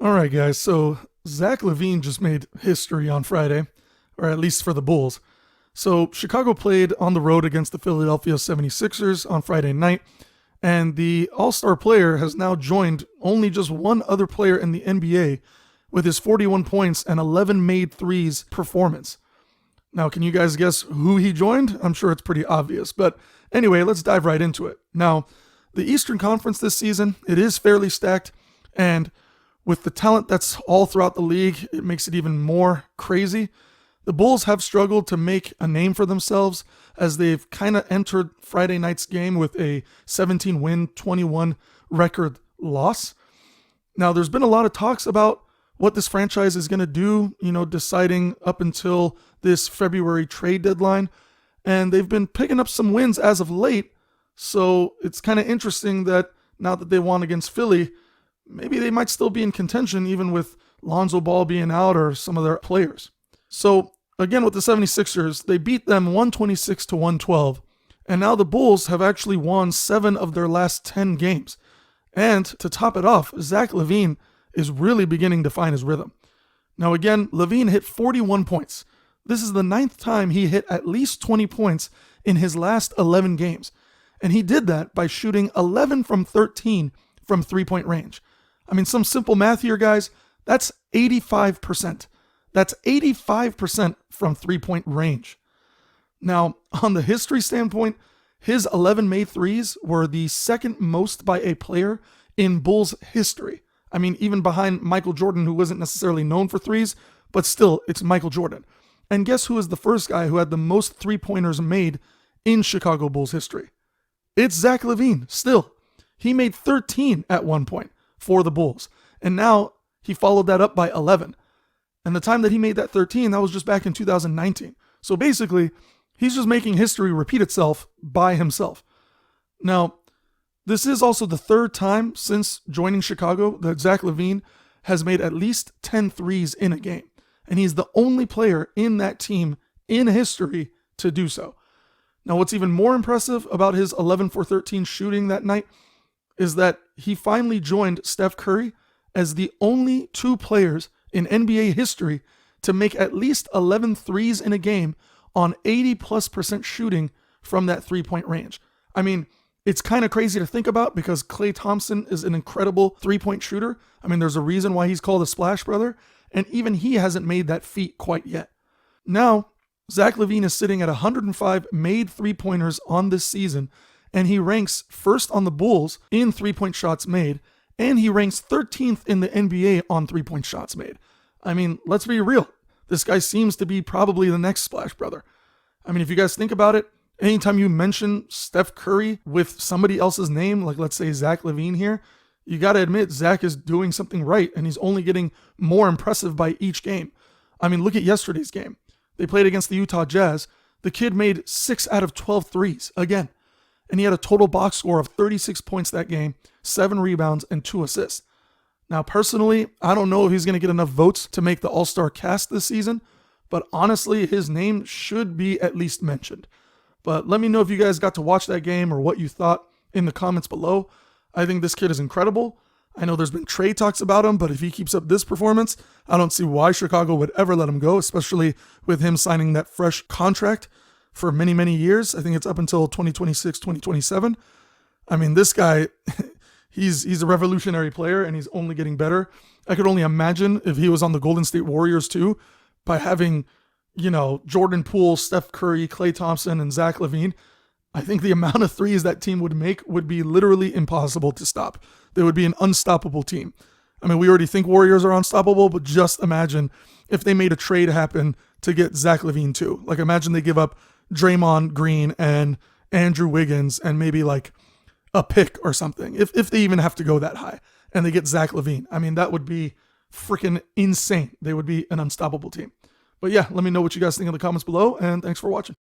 All right, guys. So Zach Lavine just made history on Friday, or at least for the Bulls. So Chicago played on the road against the Philadelphia 76ers on Friday night, and the All-Star player has now joined only just one other player in the NBA with his 41 points and 11 made threes performance. Now, can you guys guess who he joined? I'm sure it's pretty obvious, but anyway, let's dive right into it. Now, the Eastern Conference this season, it is fairly stacked, and with the talent that's all throughout the league, it makes it even more crazy. The Bulls have struggled to make a name for themselves as they've kind of entered Friday night's game with a 17-win, 21 record loss. Now, there's been a lot of talks about what this franchise is going to do, deciding up until this February trade deadline. And they've been picking up some wins as of late. So it's kind of interesting that now that they won against Philly, maybe they might still be in contention even with Lonzo Ball being out or some of their players. So again, with the 76ers, they beat them 126 to 112. And now the Bulls have actually won 7 of their last 10 games. And to top it off, Zach Lavine is really beginning to find his rhythm. Now again, Lavine hit 41 points. This is the 9th time he hit at least 20 points in his last 11 games. And he did that by shooting 11 from 13 from three-point range. I mean, some simple math here, guys. That's 85%. That's 85% from three-point range. Now, on the history standpoint, his 11 made threes were the second most by a player in Bulls history. I mean, even behind Michael Jordan, who wasn't necessarily known for threes, but still, it's Michael Jordan. And guess who is the first guy who had the most three-pointers made in Chicago Bulls history? It's Zach Lavine, still. He made 13 at one point for the Bulls, and now he followed that up by 11. And the time that he made that 13, that was just back in 2019. So basically, he's just making history repeat itself by himself. Now, this is also the third time since joining Chicago that Zach Lavine has made at least 10 threes in a game. And he's the only player in that team in history to do so. Now, what's even more impressive about his 11 for 13 shooting that night is that he finally joined Steph Curry as the only 2 players in NBA history to make at least 11 threes in a game on 80+% shooting from that three-point range. I mean, it's kind of crazy to think about because Klay Thompson is an incredible three-point shooter. I mean, there's a reason why he's called a Splash Brother, and even he hasn't made that feat quite yet. Now, Zach Lavine is sitting at 105 made three-pointers on this season, and he ranks first on the Bulls in three-point shots made, and he ranks 13th in the NBA on three-point shots made. I mean, let's be real. This guy seems to be probably the next Splash Brother. I mean, if you guys think about it, anytime you mention Steph Curry with somebody else's name, like let's say Zach Lavine here, you got to admit Zach is doing something right, and he's only getting more impressive by each game. I mean, look at yesterday's game. They played against the Utah Jazz. The kid made 6 out of 12 threes again, and he had a total box score of 36 points that game, 7 rebounds, and 2 assists. Now, personally, I don't know if he's going to get enough votes to make the All-Star cast this season, but honestly, his name should be at least mentioned. But let me know if you guys got to watch that game or what you thought in the comments below. I think this kid is incredible. I know there's been trade talks about him, but if he keeps up this performance, I don't see why Chicago would ever let him go, especially with him signing that fresh contract for many, many years. I think it's up until 2026, 2027. I mean, this guy, he's a revolutionary player, and he's only getting better. I could only imagine if he was on the Golden State Warriors too, by having, Jordan Poole, Steph Curry, Klay Thompson, and Zach Lavine. I think the amount of threes that team would make would be literally impossible to stop. They would be an unstoppable team. I mean, we already think Warriors are unstoppable, but just imagine if they made a trade happen to get Zach Lavine too. Like, imagine they give up Draymond Green and Andrew Wiggins and maybe like a pick or something, if they even have to go that high, and they get Zach Lavine. I mean, that would be freaking insane. They would be an unstoppable team. But yeah, let me know what you guys think in the comments below, and thanks for watching.